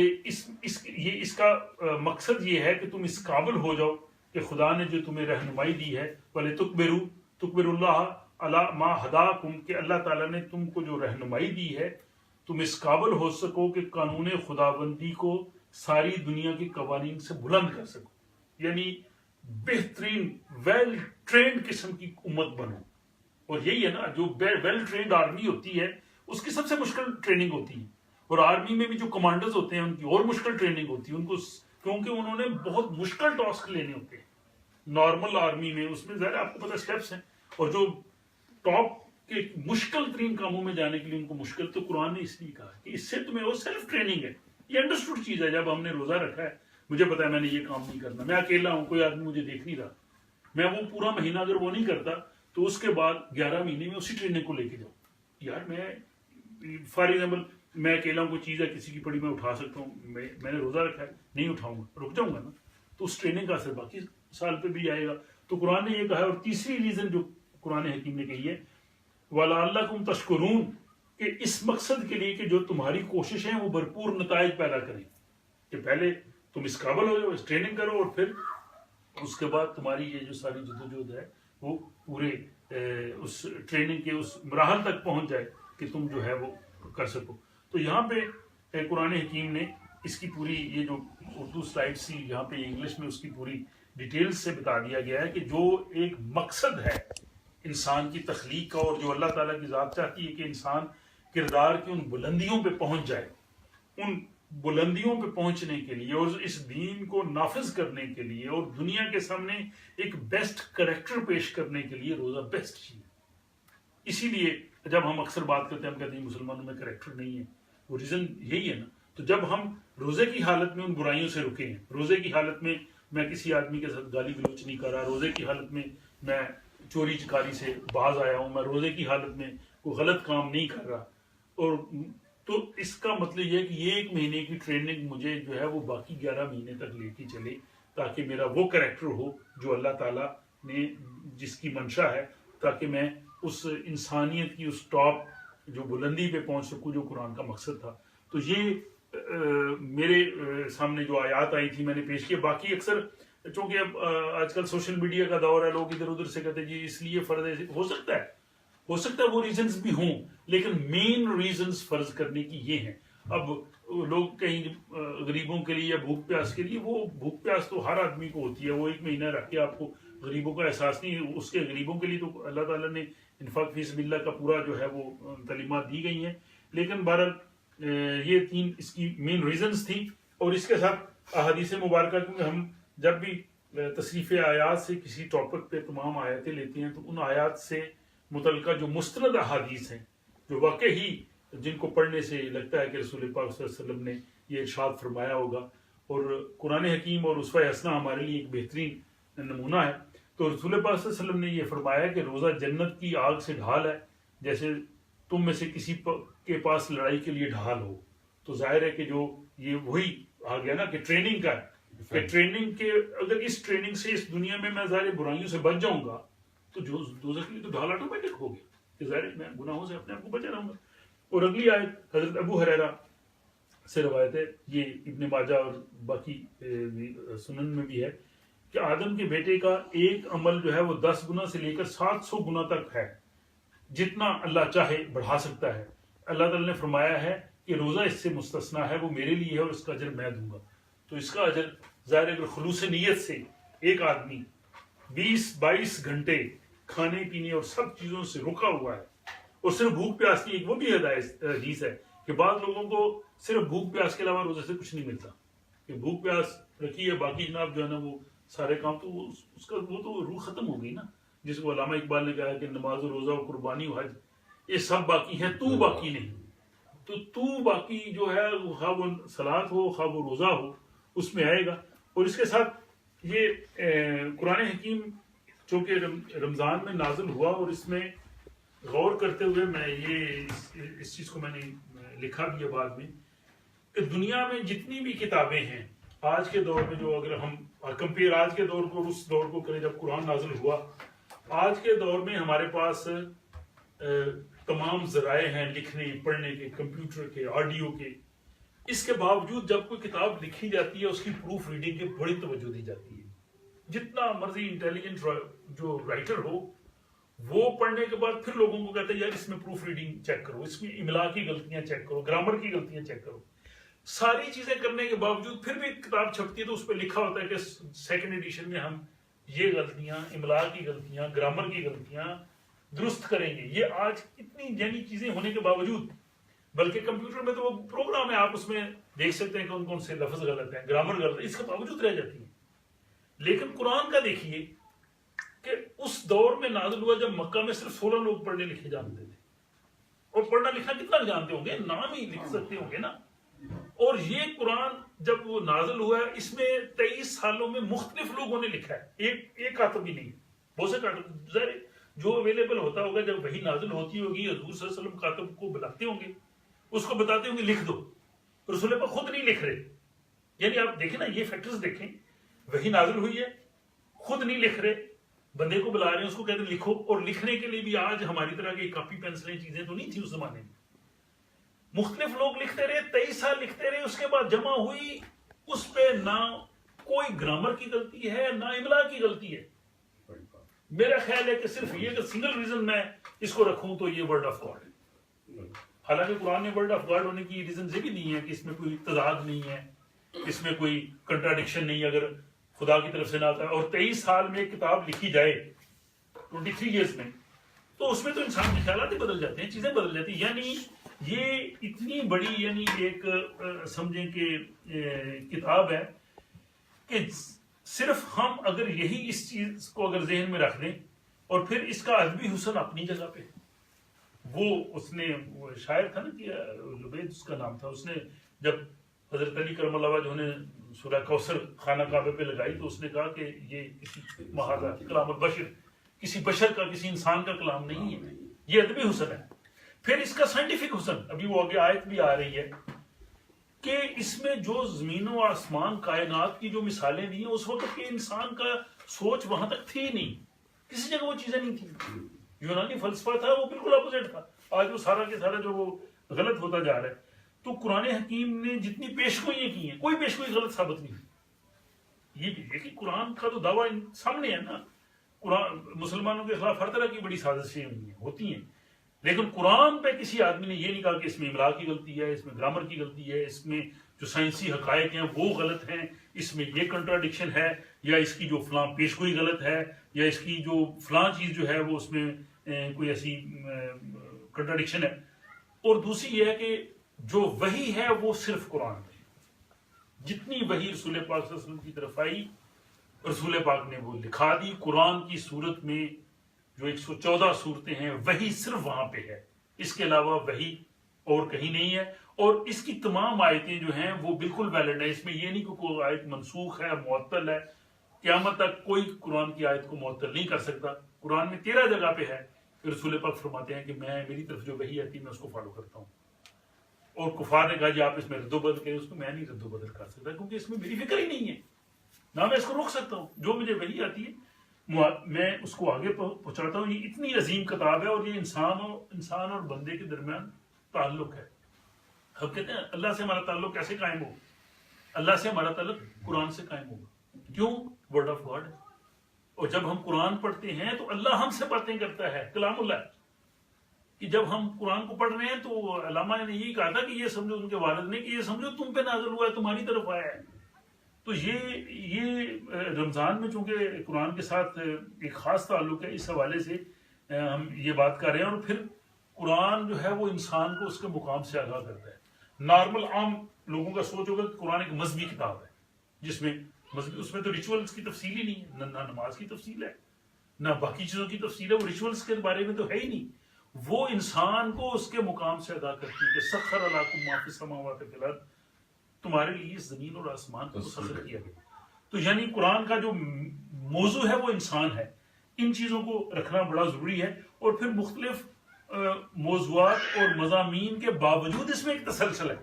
اس کا مقصد یہ ہے کہ تم اس قابل ہو جاؤ کہ خدا نے جو تمہیں رہنمائی دی ہے، وَلَے تُکْبِرُوا اللَّهَ عَلَىٰ مَا هَدَاكُمْ، کہ اللہ تعالیٰ نے تم کو جو رہنمائی دی ہے تم اس قابل ہو سکو کہ قانون خداوندی کو ساری دنیا کے قوانین سے بلند کر سکو. یعنی بہترین ویل ٹرینڈ قسم کی امت بنو. اور یہی ہے نا، جو ویل ٹرینڈ آرمی ہوتی ہے اس کی سب سے مشکل ٹریننگ ہوتی ہے، اور آرمی میں بھی جو کمانڈرز ہوتے ہیں ان کی اور مشکل ٹریننگ ہوتی ہے ان کو، کیونکہ انہوں نے بہت مشکل ٹاسک لینے ہوتے ہیں. نارمل آرمی میں اس میں ظاہر آپ کو پتہ سٹیپس ہیں، اور جو ٹاپ کے مشکل ترین کاموں میں جانے کے لیے ان کو مشکل، تو قرآن نے اس لیے کہا کہ اس سے تمہیں وہ سیلف ٹریننگ ہے. یہ انڈرسٹوڈ چیز ہے. جب ہم نے روزہ رکھا ہے، مجھے پتا ہے میں نے یہ کام نہیں کرنا، میں اکیلا ہوں، کوئی آدمی مجھے دیکھ نہیں رہا، میں وہ پورا مہینہ اگر وہ نہیں کرتا تو اس کے بعد 11 مہینے میں اسی ٹریننگ کو لے کے جاؤں. یار میں فار ایگزامپل میں اکیلا ہوں، کوئی چیز ہے کسی کی پڑی میں اٹھا سکتا ہوں، میں نے روزہ رکھا ہے نہیں اٹھاؤں گا، رک جاؤں گا نا، تو اس ٹریننگ کا اثر باقی سال پہ بھی آئے گا. تو قرآن نے یہ کہا ہے. اور تیسری ریزن جو قرآن حکیم نے کہی ہے وَلَعَلَّكُمْ تَشْكُرُونَ، کہ اس مقصد کے لیے کہ جو تمہاری کوششیں وہ بھرپور نتائج پیدا کریں، کہ پہلے تم اس قابل ہو جاؤ، اس ٹریننگ کرو، اور پھر اس کے بعد تمہاری یہ جو ساری جدوجہد ہے وہ پورے اس ٹریننگ کے اس مراحل تک پہنچ جائے کہ تم جو ہے وہ کر سکو. تو یہاں پہ قرآن حکیم نے اس کی پوری، یہ جو اردو سلائڈ سی یہاں پہ انگلش میں اس کی پوری ڈیٹیلز سے بتا دیا گیا ہے کہ جو ایک مقصد ہے انسان کی تخلیق کا، اور جو اللہ تعالیٰ کی ذات چاہتی ہے کہ انسان کردار کی ان بلندیوں پہ پہنچ جائے، ان بلندیوں پہ پہنچنے کے لیے اور اس دین کو نافذ کرنے کے لیے اور دنیا کے سامنے ایک بیسٹ کریکٹر پیش کرنے کے لیے روزہ بیسٹ چیز ہے. اسی لیے جب ہم اکثر بات کرتے ہیں ہم کہتے ہیں مسلمانوں میں کریکٹر نہیں ہے، وہ ریزن یہی ہے نا. تو جب ہم روزے کی حالت میں ان برائیوں سے رکے ہیں، روزے کی حالت میں میں کسی آدمی کے ساتھ گالی گلوچ نہیں کر رہا، روزے کی حالت میں میں چوری چکاری سے باز آیا ہوں، میں روزے کی حالت میں کوئی غلط کام نہیں کر رہا، اور تو اس کا مطلب یہ ہے کہ یہ 1 مہینے کی ٹریننگ مجھے جو ہے وہ باقی 11 مہینے تک لے کے چلے، تاکہ میرا وہ کریکٹر ہو جو اللہ تعالیٰ نے جس کی منشا ہے، تاکہ میں اس انسانیت کی اس ٹاپ جو بلندی پہ پہنچ سکوں جو قرآن کا مقصد تھا. تو یہ میرے سامنے جو آیات آئی تھی میں نے پیش کیا. باقی اکثر چونکہ اب آج کل سوشل میڈیا کا دور ہے، لوگ ادھر ادھر سے کہتے ہیں جی اس لیے فرض ہے، ہو سکتا ہے وہ ریزنز بھی ہوں، لیکن مین ریزنز فرض کرنے کی یہ ہیں. اب لوگ کہیں غریبوں کے لیے یا بھوک پیاس کے لیے، وہ بھوک پیاس تو ہر آدمی کو ہوتی ہے، وہ 1 مہینہ رکھ کے آپ کو غریبوں کا احساس نہیں، اس کے غریبوں کے لیے تو اللہ تعالیٰ نے انفاق فی سبیل اللہ کا پورا جو ہے وہ تعلیمات دی گئی ہیں. لیکن بہرحال یہ 3 اس کی مین ریزنز تھیں. اور اس کے ساتھ احادیث مبارکہ، کیونکہ ہم جب بھی تصریف آیات سے کسی ٹاپک پہ تمام آیاتیں لیتے ہیں تو ان آیات سے متعلقہ جو مستند احادیث ہیں، جو واقعی جن کو پڑھنے سے لگتا ہے کہ رسول پاک صلی اللہ علیہ وسلم نے یہ ارشاد فرمایا ہوگا، اور قرآن حکیم اور اسوہ حسنہ ہمارے لیے ایک بہترین نمونہ ہے. تو رسول پاک صلی اللہ علیہ وسلم نے یہ فرمایا کہ روزہ جنت کی آگ سے ڈھال ہے، جیسے تم میں سے کسی کے پاس لڑائی کے لیے ڈھال ہو. تو ظاہر ہے کہ جو یہ وہی آ گیا نا کہ ٹریننگ کا ہے، کہ ٹریننگ کے اگر اس ٹریننگ سے اس دنیا میں ظاہر برائیوں سے بچ جاؤں گا تو جو دوزخ کے لیے تو ڈھال آٹومیٹک ہو گیا کہ ظاہر میں گناہوں سے اپنے آپ کو بچا رہوں گا. اور اگلی آیت حضرت ابو ہریرہ سے روایت ہے، یہ ابن ماجہ اور باقی سنن میں بھی ہے، کہ آدم کے بیٹے کا ایک عمل جو ہے وہ 10 گنا سے لے کر 700 گنا تک ہے، جتنا اللہ چاہے بڑھا سکتا ہے. اللہ تعالیٰ نے فرمایا ہے کہ روزہ اس سے مستثنا ہے، وہ میرے لیے ہے اور اس کا اجر میں دوں گا. تو اس کا اجر ظاہر اگر خلوص نیت سے ایک آدمی 20-22 گھنٹے کھانے پینے اور سب چیزوں سے رکا ہوا ہے، اور صرف بھوک پیاس کی ایک وہ بھی حدیث ہے کہ بعض لوگوں کو صرف بھوک پیاس کے علاوہ روزے سے کچھ نہیں ملتا، کہ بھوک پیاس رکھی ہے، باقی جناب جو ہے نا وہ سارے کام تو اس کا وہ تو روح ختم ہو گئی نا. جس کو علامہ اقبال نے کہا کہ نماز و روزہ و قربانی و حج یہ سب باقی ہے، تو باقی نہیں. تو باقی جو ہے خواہ وہ صلاۃ ہو خواہ وہ روزہ ہو اس میں آئے گا. اور اس کے ساتھ یہ قرآن حکیم چونکہ رمضان میں نازل ہوا، اور اس میں غور کرتے ہوئے میں یہ اس چیز کو میں نے لکھا بھی ہے بعد میں، کہ دنیا میں جتنی بھی کتابیں ہیں آج کے دور میں، جو اگر ہم کمپیئر آج کے دور کو اس دور کو کریں جب قرآن نازل ہوا، آج کے دور میں ہمارے پاس تمام ذرائع ہیں لکھنے پڑھنے کے، کمپیوٹر کے، آڈیو کے. اس کے باوجود جب کوئی کتاب لکھی جاتی ہے اس کی پروف ریڈنگ کی بڑی توجہ دی جاتی ہے. جتنا مرضی انٹیلیجنٹ جو رائٹر ہو وہ پڑھنے کے بعد پھر لوگوں کو کہتا ہے یار اس میں پروف ریڈنگ چیک کرو، اس میں املا کی غلطیاں چیک کرو، گرامر کی غلطیاں چیک کرو. ساری چیزیں کرنے کے باوجود پھر بھی کتاب چھپتی ہے تو اس پہ لکھا ہوتا ہے کہ سیکنڈ ایڈیشن میں ہم یہ غلطیاں، املا کی غلطیاں، گرامر کی غلطیاں درست کریں گے. یہ آج اتنی جنی چیزیں ہونے کے باوجود، بلکہ کمپیوٹر میں تو وہ پروگرام ہے، آپ اس میں دیکھ سکتے ہیں کون کون سے لفظ غلط ہیں، گرامر غلط ہے، اس کے باوجود رہ جاتی ہیں. لیکن قرآن کا دیکھیے کہ اس دور میں نازل ہوا جب مکہ میں صرف 16 لوگ پڑھنے لکھے جانتے تھے، اور پڑھنا لکھنا کتنا جانتے ہوں گے، نام ہی لکھ سکتے ہوں گے نا. اور یہ قرآن جب وہ نازل ہوا ہے اس میں 23 سالوں میں مختلف لوگوں نے لکھا ہے، ایک کاتب بھی نہیں. بہت سے کاتب ظاہر جو اویلیبل ہوتا ہوگا جب وہی نازل ہوتی ہوگی، حضور صلی اللہ علیہ وسلم کاتب کو بلاتے ہوں گے، اس کو بتاتے ہوں گے لکھ دو. رسول پاک خود نہیں لکھ رہے. یعنی آپ دیکھیں نا، یہ فیکٹرز دیکھیں، وہی نازل ہوئی ہے، خود نہیں لکھ رہے، بندے کو بلا رہے ہیں، اس کو کہتے ہیں لکھو. اور لکھنے کے لیے بھی آج ہماری طرح کی کاپی پینسلیں چیزیں تو نہیں تھی اس زمانے میں. مختلف لوگ لکھتے رہے، 23 سال لکھتے رہے. اس کے بعد جمع ہوئی، اس پہ نہ کوئی گرامر کی غلطی ہے نہ املا کی غلطی ہے. میرا خیال ہے کہ صرف یہ کہ سنگل ریزن میں اس کو رکھوں تو یہ ورڈ آف گاڈ ہے. حالانکہ قرآن نے ورڈ آف گاڈ ہونے کی ریزن یہ بھی نہیں ہے کہ اس میں کوئی تضاد نہیں ہے، اس میں کوئی کنٹراڈکشن نہیں اگر خدا کی طرف سے نہ آتا ہے. اور 23 سال میں ایک کتاب لکھی جائے 23 ایئرز میں، تو اس میں تو انسان کے خیالات ہی بدل جاتے ہیں، چیزیں بدل جاتی ہیں. یعنی یہ اتنی بڑی یعنی ایک سمجھیں کہ کتاب ہے کہ صرف ہم اگر یہی اس چیز کو اگر ذہن میں رکھ دیں، اور پھر اس کا ادبی حسن اپنی جگہ پہ، وہ اس نے وہ شاعر تھا نا کہ لبید اس کا نام تھا، اس نے جب حضرت علی کرم اللہ وجہہ نے سورہ کوثر خانہ کعبہ پہ لگائی تو اس نے کہا کہ یہ کسی محاذہ کلام البشر، کسی بشر کا، کسی انسان کا کلام نہیں ہے، یہ ادبی حسن ہے. پھر اس کا سائنٹیفک حسن، ابھی وہ آگے آیت بھی آ رہی ہے کہ اس میں جو زمین و آسمان کائنات کی جو مثالیں دی ہیں اس وقت کے انسان کا سوچ وہاں تک تھی نہیں، کسی جگہ وہ چیزیں نہیں تھیں. یونانی فلسفہ تھا وہ بالکل اپوزٹ تھا، آج وہ سارا کے سارا جو وہ غلط ہوتا جا رہا ہے. تو قرآن حکیم نے جتنی پیشگوئیاں کی ہیں کوئی پیشگوئی غلط ثابت نہیں. یہ بھی ہے کہ قرآن کا تو دعویٰ سامنے ہے نا، قرآن مسلمانوں کے خلاف ہر طرح کی بڑی سازشیں ہوتی ہیں، لیکن قرآن پہ کسی آدمی نے یہ نہیں کہا کہ اس میں املا کی غلطی ہے، اس میں گرامر کی غلطی ہے، اس میں جو سائنسی حقائق ہیں وہ غلط ہیں، اس میں یہ کنٹراڈکشن ہے، یا اس کی جو فلاں پیشگوئی غلط ہے، یا اس کی جو فلاں چیز جو ہے وہ اس میں کوئی ایسی کنٹراڈکشن ہے. اور دوسری یہ ہے کہ جو وحی ہے وہ صرف قرآن ہے. جتنی وحی رسول پاک صلی اللہ علیہ وسلم کی طرف آئی رسول پاک نے وہ لکھا دی. قرآن کی صورت میں جو 114 صورتیں ہیں وحی صرف وہاں پہ ہے, اس کے علاوہ وحی اور کہیں نہیں ہے. اور اس کی تمام آیتیں جو ہیں وہ بالکل ویلڈ ہیں. اس میں یہ نہیں کہ کوئی آیت منسوخ ہے, معطل ہے. قیامت تک کوئی قرآن کی آیت کو معطل نہیں کر سکتا. قرآن میں 13 جگہ پہ ہے کہ رسول پاک فرماتے ہیں کہ میں میری طرف جو وحی آتی ہے میں اس کو فالو کرتا ہوں. اور کفار نے کہا جی آپ اس میں رد و بدل کریں, اس کو میں نہیں رد و بدل کر سکتا کیونکہ اس میں میری فکر ہی نہیں ہے, نہ میں اس کو روک سکتا ہوں. جو مجھے وحی آتی ہے میں اس کو آگے پہنچاتا ہوں. یہ اتنی عظیم کتاب ہے اور یہ انسان اور بندے کے درمیان تعلق ہے. ہم کہتے ہیں اللہ سے ہمارا تعلق کیسے قائم ہو؟ اللہ سے ہمارا تعلق قرآن سے قائم ہوگا. کیوں؟ Word of God. اور جب ہم قرآن پڑھتے ہیں تو اللہ ہم سے باتیں کرتا ہے. کلام اللہ کہ جب ہم قرآن کو پڑھ رہے ہیں تو علامہ نے یہی کہا تھا کہ یہ سمجھو, ان کے والد نے, کہ یہ سمجھو تم پہ نازل ہوا ہے, تمہاری طرف آیا ہے. تو یہ رمضان میں چونکہ قرآن کے ساتھ ایک خاص تعلق ہے, اس حوالے سے ہم یہ بات کر رہے ہیں. اور پھر قرآن جو ہے وہ انسان کو اس کے مقام سے آگاہ کرتا ہے. نارمل عام لوگوں کا سوچ ہوگا کہ قرآن ایک مذہبی کتاب ہے جس میں اس میں تو ریچولز کی تفصیل ہی نہیں ہے, نہ نماز کی تفصیل ہے نہ باقی چیزوں کی تفصیل ہے. وہ ریچولز کے بارے میں تو ہے ہی نہیں. وہ انسان کو اس کے مقام سے ادا کرتی ہے کہ سخر لکم ما فی السماوات والارض, تمہارے لیے زمین اور آسمان کو سخر کیا گیا. تو یعنی قرآن کا جو موضوع ہے وہ انسان ہے. ان چیزوں کو رکھنا بڑا ضروری ہے. اور پھر مختلف موضوعات اور مضامین کے باوجود اس میں ایک تسلسل ہے.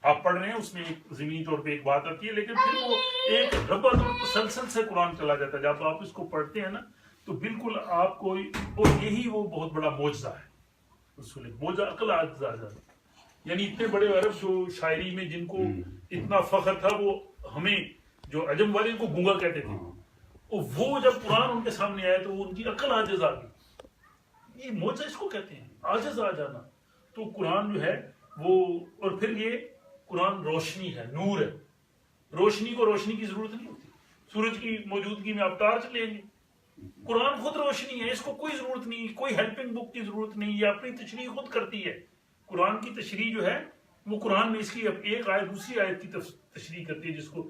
آپ پڑھ رہے ہیں اس میں ایک ضمنی طور پہ ایک بات آتی ہے لیکن پھر وہ ایک ربط اور تسلسل سے قرآن چلا جاتا ہے. جب آپ اس کو پڑھتے ہیں نا تو بالکل آپ کو, اور یہی وہ بہت بڑا معجزہ ہے. معجزہ عقل آ جاتا. یعنی اتنے بڑے عرب جو شاعری میں جن کو اتنا فخر تھا, وہ ہمیں جو عجم والے ان کو گونگا کہتے تھے, اور وہ جب قرآن ان کے سامنے آیا تو ان کی عقل عاجز آ گئی. یہ معجزہ اس کو کہتے ہیں, عاجز آ جانا. تو قرآن جو ہے وہ, اور پھر یہ قرآن روشنی ہے, نور ہے. روشنی کو روشنی کی ضرورت نہیں ہوتی. سورج کی موجودگی میں آپ ٹارچ لیں گے. قرآن خود روشنی ہے, اس کو کوئی ضرورت نہیں, کوئی ہیلپنگ بک کی ضرورت نہیں. یہ اپنی تشریح خود کرتی ہے. قرآن کی تشریح جو ہے وہ قرآن میں اس کی ایک آیت دوسری آیت کی تشریح کرتی ہے جس کو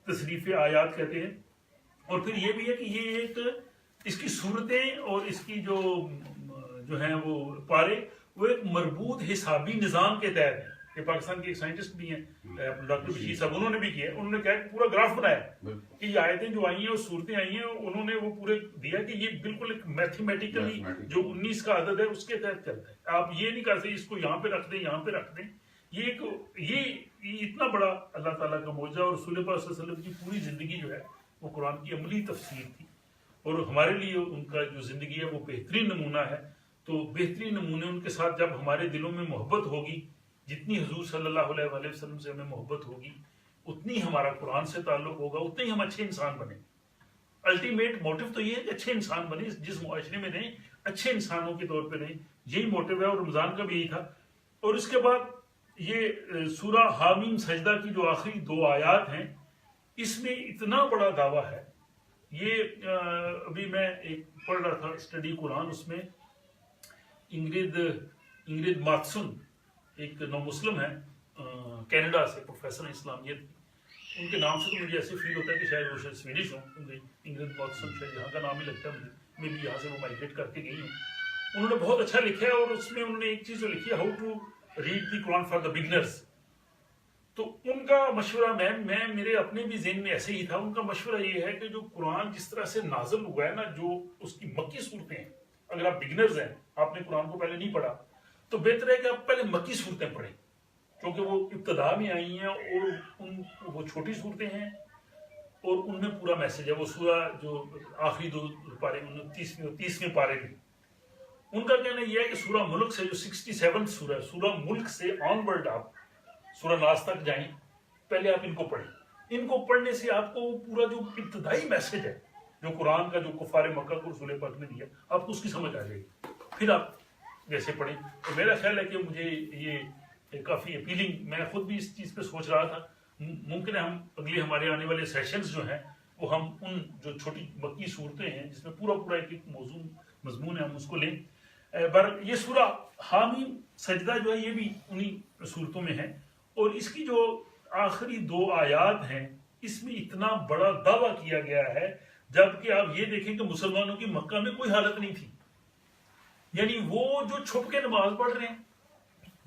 تصریف آیات کہتے ہیں. اور پھر یہ بھی ہے کہ یہ ایک اس کی صورتیں اور اس کی جو ہیں وہ پارے وہ ایک مربوط حسابی نظام کے تحت ہیں. کہ پاکستان کے ایک سائنٹسٹ بھی ہیں ڈاکٹر بشیر صاحب, انہوں نے بھی کیا. انہوں نے کیا پورا گراف بنایا کہ یہ آیتیں جو آئی ہیں اور صورتیں آئی ہیں, انہوں نے وہ پورے دیا کہ یہ بالکل ایک میتھمیٹیکلی جو 19 کا عدد ہے اس کے تحت چلتا ہے. آپ یہ نہیں کر سکتے اس کو یہاں پہ رکھ دیں یہاں پہ رکھ دیں. یہ اتنا بڑا اللہ تعالیٰ کا معجزہ. اور رسول پاک صلی اللہ علیہ وسلم کی پوری زندگی جو ہے وہ قرآن کی عملی تفسیر تھی. اور ہمارے لیے ان کا جو زندگی ہے وہ بہترین نمونہ ہے. تو بہترین نمونے ان کے ساتھ جب ہمارے دلوں میں محبت ہوگی, جتنی حضور صلی اللہ علیہ وآلہ وسلم سے ہمیں محبت ہوگی اتنی ہمارا قرآن سے تعلق ہوگا, اتنے ہی ہم اچھے انسان بنیں. الٹیمیٹ موٹو تو یہ ہے کہ اچھے انسان بنیں, جس معاشرے میں رہیں اچھے انسانوں کے طور پہ رہیں. یہی موٹو ہے, اور رمضان کا بھی یہی تھا. اور اس کے بعد یہ سورہ حامیم سجدہ کی جو آخری 2 آیات ہیں اس میں اتنا بڑا دعویٰ ہے. یہ ابھی میں ایک پڑھ رہا تھا اسٹڈی قرآن, اس میں انگرید ماتسن ایک نو مسلم ہے کینیڈا سے, پروفیسر اسلامیت. ان کے نام سے تو مجھے ایسے فیل ہوتا ہے کہ شاید وہ شاید سویڈش ہوں, کیونکہ انگرید ماتسن شاید یہاں کا نام ہی لگتا ہے مجھے. میں بھی یہاں سے وہ مائگریٹ کر کے گئی ہوں. انہوں نے بہت اچھا لکھا ہے, اور اس میں انہوں نے ایک چیز جو لکھی ہے, how to read the Quran for the beginners. تو ان کا مشورہ میں میرے اپنے بھی ذہن میں ایسے ہی تھا. ان کا مشورہ یہ ہے کہ جو قرآن جس طرح سے نازل ہوا ہے نا, جو اس کی مکی صورتیں ہیں, اگر آپ بگنرز ہیں, آپ نے قرآن کو پہلے نہیں پڑھا, تو بہتر ہے کہ آپ پہلے مکی صورتیں پڑھیں, کیونکہ وہ ابتدا میں آئی ہیں اور وہ چھوٹی صورتیں ہیں اور ان میں پورا میسج ہے. وہ سورہ جو آخری 2 پارے 30ویں پارے میں, ان کا کہنا یہ ہے کہ سورہ ملک سے جو 67 سورہ ہے, سورہ ملک سے آن ورڈ آپ سورہ ناس تک جائیں, پہلے آپ ان کو پڑھیں. ان کو پڑھنے سے آپ کو پورا جو ابتدائی میسج ہے جو قرآن کا, جو کفار مکہ کو رسول پاک نے دیا, آپ کو اس کی سمجھ آ جائے گی. پھر آپ جیسے پڑھیں. تو میرا خیال ہے کہ مجھے یہ کافی اپیلنگ, میں خود بھی اس چیز پہ سوچ رہا تھا. ممکن ہے ہم اگلے ہمارے آنے والے سیشنز جو ہیں وہ ہم ان جو چھوٹی مکی صورتیں ہیں جس میں پورا ایک موضوع مضمون ہے, ہم اس کو لیں. یہ سورہ حامیم سجدہ جو ہے یہ بھی انہی صورتوں میں ہے. اور اس کی جو آخری 2 آیات ہیں، اس میں اتنا بڑا دعویٰ کیا گیا ہے، جبکہ آپ یہ دیکھیں کہ مسلمانوں کی مکہ میں کوئی حالت نہیں تھی. یعنی وہ جو چھپ کے نماز پڑھ رہے ہیں،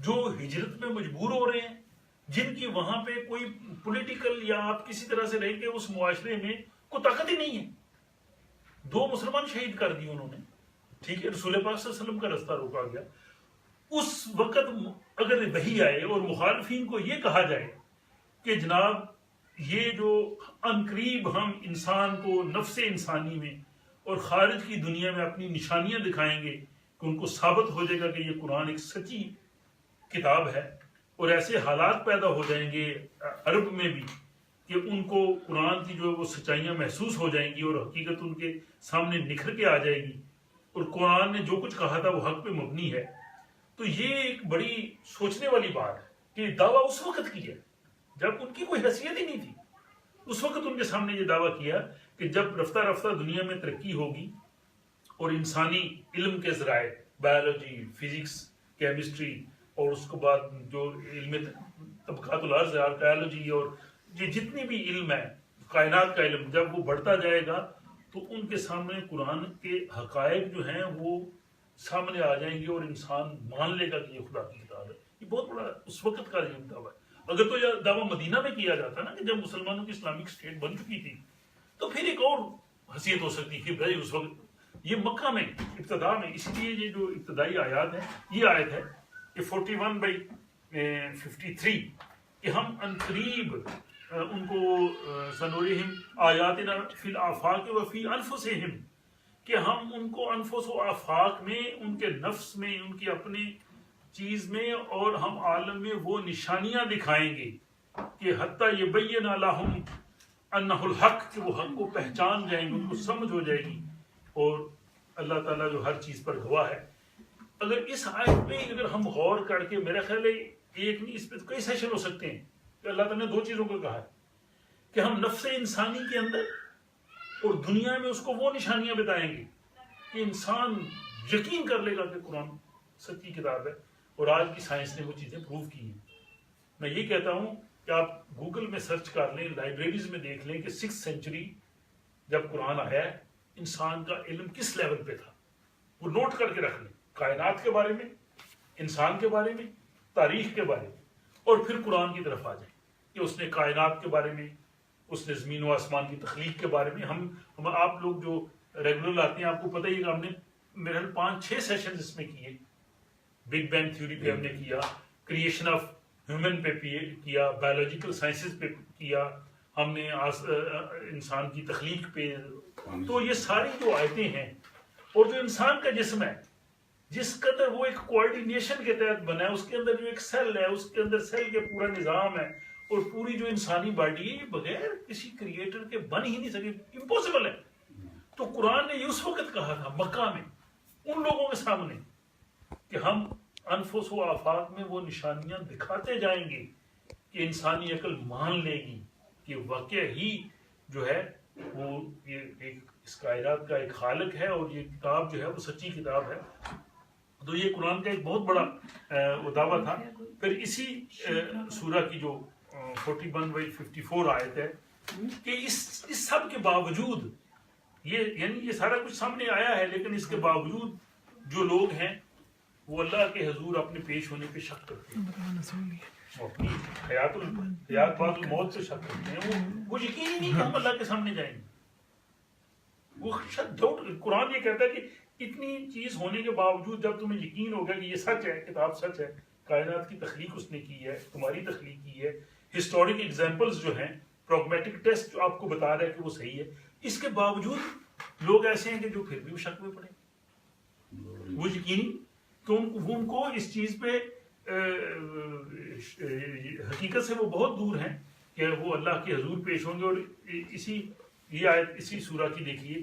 جو ہجرت میں مجبور ہو رہے ہیں، جن کی وہاں پہ کوئی پولیٹیکل یا آپ کسی طرح سے رہیں کہ اس معاشرے میں کوئی طاقت ہی نہیں ہے. 2 مسلمان شہید کر دیے انہوں نے، ٹھیک ہے، رسول پاک صلی اللہ علیہ وسلم کا رستہ روکا گیا. اس وقت اگر وحی آئے اور مخالفین کو یہ کہا جائے کہ جناب یہ جو عنقریب ہم انسان کو نفس انسانی میں اور خارج کی دنیا میں اپنی نشانیاں دکھائیں گے کہ ان کو ثابت ہو جائے گا کہ یہ قرآن ایک سچی کتاب ہے، اور ایسے حالات پیدا ہو جائیں گے عرب میں بھی کہ ان کو قرآن کی جو وہ سچائیاں محسوس ہو جائیں گی اور حقیقت ان کے سامنے نکھر کے آ جائے گی، اور قرآن نے جو کچھ کہا تھا وہ حق پہ مبنی ہے. تو یہ ایک بڑی سوچنے والی بات ہے کہ دعویٰ اس وقت کیا جب ان کی کوئی حیثیت ہی نہیں تھی. اس وقت ان کے سامنے یہ دعویٰ کیا کہ جب رفتہ رفتہ دنیا میں ترقی ہوگی اور انسانی علم کے ذرائع، بایولوجی، فزکس، کیمسٹری، اور اس کے بعد جو علم طبقات الارض ہے، آرکیالوجی، اور یہ جتنی بھی علم ہے کائنات کا علم، جب وہ بڑھتا جائے گا تو ان کے سامنے قرآن کے حقائق جو ہیں وہ سامنے آ جائیں گے اور انسان مان لے گا کہ یہ خدا کی کتاب ہے. یہ بہت بڑا اس وقت کا یہ دعویٰ ہے. اگر تو یہ دعویٰ مدینہ میں کیا جاتا نا کہ جب مسلمانوں کی اسلامک اسٹیٹ بن چکی تھی تو پھر ایک اور حیثیت ہو سکتی کہ بھائی اس وقت یہ مکہ میں ابتدا میں. اس لیے یہ جو ابتدائی آیات ہیں، یہ آیت ہے کہ 41/53 کہ ہم عنقریب ان کو سنورہم آیاتنا فی الآفاق وفی انفسہم، کہ ہم ان کو انفس و آفاق میں، ان کے نفس میں، ان کی اپنی چیز میں، اور ہم عالم میں وہ نشانیاں دکھائیں گے کہ حتیٰ یبین لہم انہ الحق، کہ وہ حق کو پہچان جائیں گے، ان کو سمجھ ہو جائے گی. اور اللہ تعالیٰ جو ہر چیز پر گواہ ہے. اگر اس آیت پہ اگر ہم غور کر کے، میرا خیال ہے ایک نہیں، اس پہ کئی سیشن ہو سکتے ہیں کہ اللہ تعالیٰ نے 2 چیزوں کو کہا ہے کہ ہم نفس انسانی کے اندر اور دنیا میں اس کو وہ نشانیاں بتائیں گے کہ انسان یقین کر لے گا کہ قرآن سچی کتاب ہے. اور آج کی سائنس نے وہ چیزیں پروو کی ہیں. میں یہ کہتا ہوں کہ آپ گوگل میں سرچ کر لیں، لائبریریز میں دیکھ لیں کہ 6th سینچری جب قرآن آیا ہے انسان کا علم کس لیول پہ تھا، وہ نوٹ کر کے رکھ لیں. کائنات کے بارے میں، انسان کے بارے میں، تاریخ کے بارے میں، اور پھر قرآن کی طرف آ جائیں کہ اس نے کائنات کے بارے میں، اس نے زمین و آسمان کی تخلیق کے بارے میں. ہم آپ لوگ جو ریگولر آتے ہیں آپ کو پتہ ہی ہے کہ ہم نے میرے 5-6 سیشن اس میں کیے. بگ بینگ تھیوری پہ ہم نے کیا، کریشن آف ہیومن پہ کیا، بایولوجیکل سائنسز پہ کیا، ہم نے انسان کی تخلیق پہ. تو یہ ساری جو آیتیں ہیں، اور جو انسان کا جسم ہے جس قدر وہ ایک کوارڈینیشن کے تحت بنا ہے، اس کے اندر جو ایک سیل ہے، اس کے اندر سیل کے پورا نظام ہے، اور پوری جو انسانی باڈی ہے بغیر کسی کریٹر کے بن ہی نہیں سکے، امپاسبل ہے. تو قرآن نے یہ اس وقت کہا تھا مکہ میں ان لوگوں کے سامنے کہ ہم انفس و آفاق میں وہ نشانیاں دکھاتے جائیں گے کہ انسانی عقل مان لے گی کہ واقع ہی جو ہے وہ یہ ایک اس کائنات کا ایک خالق ہے، اور یہ کتاب جو ہے وہ سچی کتاب ہے. تو یہ قرآن کا ایک بہت بڑا وہ دعویٰ تھا. پھر اسی سورہ کی جو 41/54 آیت ہے کہ اس سب کے باوجود یہ سارا کچھ سامنے آیا ہے، لیکن اس کے باوجود جو لوگ ہیں وہ اللہ کے حضور اپنے پیش ہونے پہ شک کرتے ہیں، وہ اپنی حیات بعد الموت سے شک کرتے ہیں. وہ یقین ہی نہیں کہ ہم اللہ کے سامنے جائیں گے. وہ قرآن یہ کہتا ہے کہ اتنی چیز ہونے کے باوجود جب تمہیں یقین ہوگا کہ یہ سچ ہے، کتاب سچ ہے، کائنات کی تخلیق اس نے کی ہے، تمہاری تخلیق کی ہے، ہسٹورک ایگزامپلز جو ہیں، پروگمیٹک ٹیسٹ جو آپ کو بتا رہا ہے کہ وہ صحیح ہے، اس کے باوجود لوگ ایسے ہیں کہ جو پھر بھی شک میں پڑے. وہ یقینی کہ ان کو اس چیز پہ حقیقت سے وہ بہت دور ہیں کہ وہ اللہ کے حضور پیش ہوں گے. اور یہ آیت اسی سورہ کی دیکھیے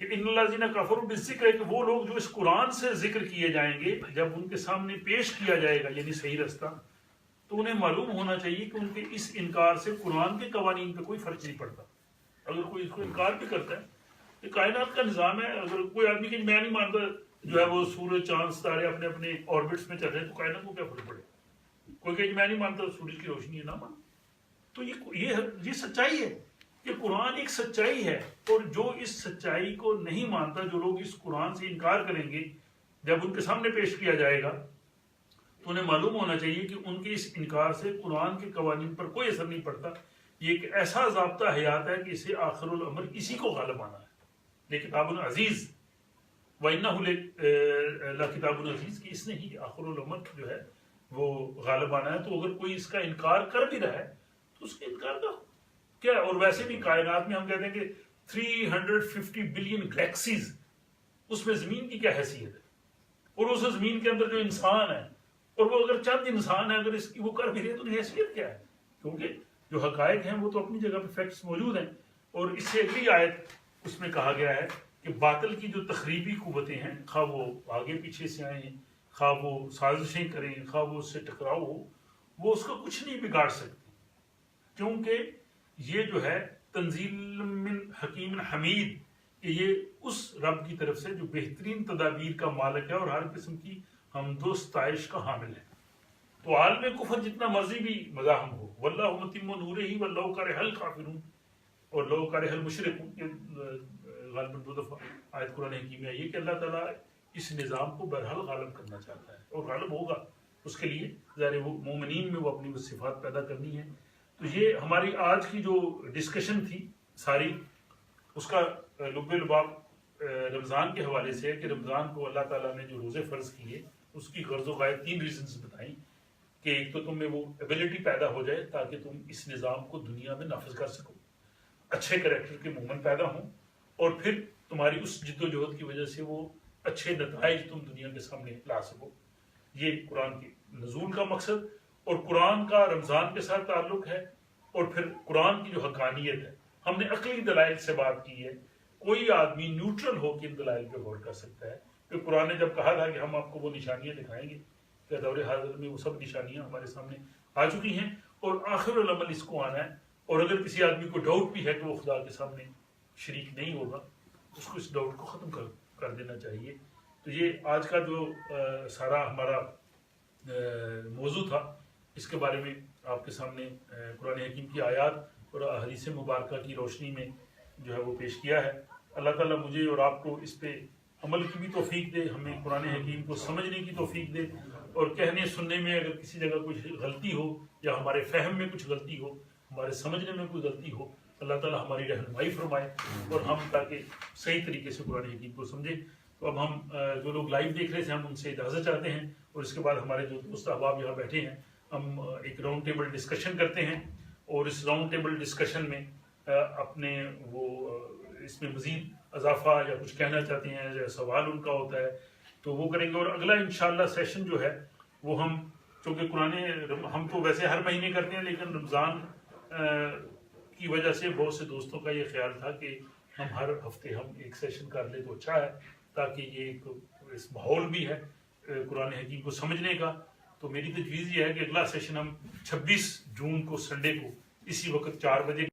کہ ان الذین کفروا بالذکر، کہ وہ لوگ جو اس قرآن سے ذکر کیے جائیں گے جب ان کے سامنے پیش کیا جائے گا یعنی صحیح رستہ، تو انہیں معلوم ہونا چاہیے کہ ان کے اس انکار سے قرآن کے قوانین پہ کوئی فرق نہیں پڑتا. اگر کوئی اس کو انکار بھی کرتا ہے، یہ کائنات کا نظام ہے. اگر کوئی آدمی کہ میں نہیں مانتا جو ہے وہ سورج چاند ستارے اپنے آربٹس میں چل رہے ہیں، تو کائنات کو کیا فرق پڑے؟ کوئی کہ میں نہیں مانتا سورج کی روشنی ہے، نہ مان. تو یہ سچائی ہے، کہ قرآن ایک سچائی ہے، اور جو اس سچائی کو نہیں مانتا، جو لوگ اس قرآن سے انکار کریں گے جب ان کے سامنے پیش کیا جائے گا، تو انہیں معلوم ہونا چاہیے کہ ان کے اس انکار سے قرآن کے قوانین پر کوئی اثر نہیں پڑتا. یہ ایک ایسا ضابطہ حیات ہے کہ اسے آخر الامر اسی کو غالب آنا ہے. کتاب عزیز وَإِنَّهُ لَكِتَابٌ عزیز، کہ اس نے ہی آخر الامر جو ہے وہ غالب آنا ہے. تو اگر کوئی اس کا انکار کر بھی رہا ہے تو اس کے انکار کا کیا ہے؟ اور ویسے بھی کائنات میں ہم کہتے ہیں کہ 350 بلین گلیکسیز، اس میں زمین کی کیا حیثیت ہے، اور اس زمین کے اندر جو انسان ہے، اور وہ اگر چند انسان ہے، اگر اس کی وہ کر بھی رہے تو حیثیت کیا ہے؟ کیونکہ جو حقائق ہیں وہ تو اپنی جگہ پہ فیکٹس موجود ہیں. اور اس سے اگلی آیت اس میں کہا گیا ہے کہ باطل کی جو تخریبی قوتیں ہیں، خواہ وہ آگے پیچھے سے آئیں، خواہ وہ سازشیں کریں، خواہ وہ اس سے ٹکراؤ ہو، وہ اس کو کچھ نہیں بگاڑ سکتی، کیونکہ یہ جو ہے تنزیل من حکیم حمید، کہ یہ اس رب کی طرف سے جو بہترین تدابیر کا مالک ہے اور ہر قسم کی حمد و ستائش کا حامل ہے. تو عالم کفر جتنا مرضی بھی مزاحم ہو، واللہ متم نورہ ولو کرہ الکافرون اور لو کرہ المشرکون، یہ غالباً 2 دفعہ آیت قرآن حکیم میں یہ کہ اللہ تعالیٰ اس نظام کو بہرحال غالب کرنا چاہتا ہے، اور غالب ہوگا. اس کے لیے ظاہر وہ مومنین میں وہ اپنی وہ صفات پیدا کرنی ہے. تو یہ ہماری آج کی جو ڈسکشن تھی ساری، اس کا لب لباب رمضان کے حوالے سے ہے کہ رمضان کو اللہ تعالیٰ نے جو روزے فرض کیے، اس کی غرض و غایت 3 ریزنز بتائیں. کہ ایک تو تم میں وہ ایبلٹی پیدا ہو جائے تاکہ تم اس نظام کو دنیا میں نافذ کر سکو، اچھے کریکٹر کے مومن پیدا ہوں، اور پھر تمہاری اس جد و جہد کی وجہ سے وہ اچھے نتائج تم دنیا کے سامنے لا سکو. یہ قرآن کے نزول کا مقصد، اور قرآن کا رمضان کے ساتھ تعلق ہے. اور پھر قرآن کی جو حقانیت ہے، ہم نے عقلی دلائل سے بات کی ہے. کوئی آدمی نیوٹرل ہو کے ان دلائل پہ غور کر سکتا ہے. کہ قرآن نے جب کہا تھا کہ ہم آپ کو وہ نشانیاں دکھائیں گے، کہ دور حاضر میں وہ سب نشانیاں ہمارے سامنے آ چکی ہیں، اور آخر العمل اس کو آنا ہے. اور اگر کسی آدمی کو ڈاؤٹ بھی ہے کہ وہ خدا کے سامنے شریک نہیں ہوگا، اس کو اس ڈاؤٹ کو ختم کر دینا چاہیے. تو یہ آج کا جو سارا ہمارا موضوع تھا، اس کے بارے میں آپ کے سامنے قرآن حکیم کی آیات اور احادیث مبارکہ کی روشنی میں جو ہے وہ پیش کیا ہے. اللہ تعالیٰ مجھے اور آپ کو اس پہ عمل کی بھی توفیق دے، ہمیں قرآن حکیم کو سمجھنے کی توفیق دے، اور کہنے سننے میں اگر کسی جگہ کچھ غلطی ہو، یا ہمارے فہم میں کچھ غلطی ہو، ہمارے سمجھنے میں کوئی غلطی ہو، اللہ تعالیٰ ہماری رہنمائی فرمائے، اور ہم تاکہ صحیح طریقے سے قرآن حکیم کو سمجھیں. تو اب ہم جو لوگ لائیو دیکھ رہے تھے، ہم ان سے اجازت چاہتے ہیں، اور اس کے بعد ہمارے جو دوست احباب یہاں بیٹھے ہیں، ہم ایک راؤنڈ ٹیبل ڈسکشن کرتے ہیں. اور اس راؤنڈ ٹیبل ڈسکشن میں اپنے وہ اس میں مزید اضافہ یا کچھ کہنا چاہتے ہیں یا سوال ان کا ہوتا ہے تو وہ کریں گے. اور اگلا انشاءاللہ سیشن جو ہے وہ ہم، چونکہ قرآن ہم تو ویسے ہر مہینے کرتے ہیں، لیکن رمضان کی وجہ سے بہت سے دوستوں کا یہ خیال تھا کہ ہم ہر ہفتے ہم ایک سیشن کر لیں تو اچھا ہے، تاکہ یہ ایک اس ماحول بھی ہے قرآن حکیم کو سمجھنے کا. تو میری تجویز یہ ہے کہ اگلا سیشن ہم 26 جون کو سنڈے کو اسی وقت 4 بجے